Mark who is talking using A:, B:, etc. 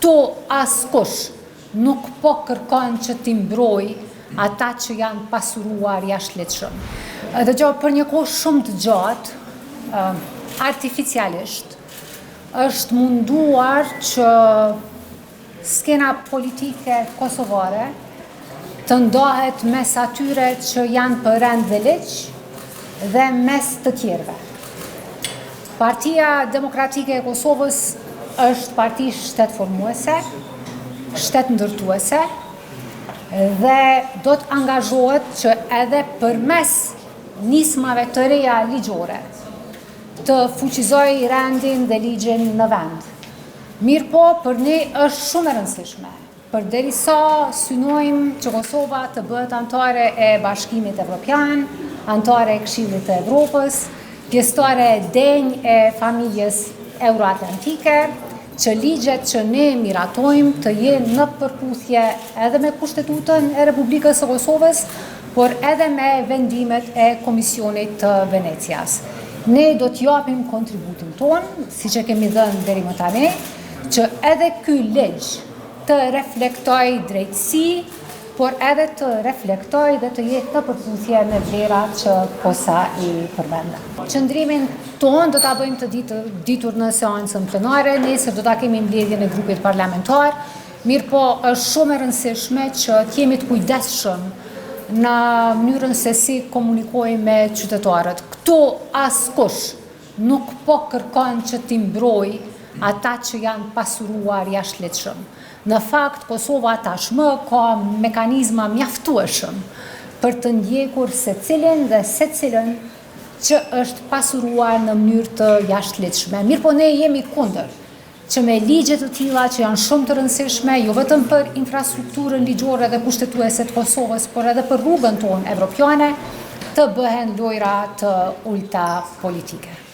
A: Këto askush nuk po kërkon që t'i mbroj ata që janë pasuruar jashtëligjshëm. Dhe për një kohë shumë të gjatë, artificialisht, është munduar që skena politike kosovare të ndohet mes atyre që janë për rend dhe ligj dhe mes të tjerëve. Partia Demokratike e Kosovës është parti shtetformuese, shtetndërtuese dhe do të angazhohet që edhe përmes nismave të reja ligjore të fuqizoj rendin dhe ligjin në vend. Mirë po, për ne është shumë e rëndësishme, përderisa synojmë që Kosova të bëhet antare e Bashkimit Evropian, antare e Këshillit të Evropës, pjesëtare denj e familjes euroatlantike, që ligjet që ne miratojmë të jenë në përputhje edhe me Kushtetutën e Republikës së Kosovës, por edhe me vendimet e Komisionit të Venecias. Ne do t'japim kontributin tonë, si që kemi dhënë deri më tani, që edhe ky ligj të reflektoj drejtësi, por edhe të reflektoj dhe të jetë në përputhje me vlerat që posa i përmenda. Qëndrimin tonë do t'a bëjmë të ditur në seancën plenare, nesër do t'a kemi mbledhjen e grupit parlamentar, mirë po është shumë e rëndësishme që t'jemi të kujdesshëm në mënyrën se si komunikojmë me qytetarët. Këtu askush nuk po kërkon që t'i mbroj ata që janë pasuruar jashtëligjshëm. Në fakt, Kosova tashmë ka mekanizma mjaftueshëm për të ndjekur secilin dhe secilën që është pasuruar në mënyrë të jashtëligjshme. Mirë po ne jemi kundër që me ligje të tilla që janë shumë të rëndësishme, jo vetëm për infrastrukturën ligjore dhe kushtetuese të Kosovës, por edhe për rrugën tonë evropiane, të bëhen lojra të ulta politike.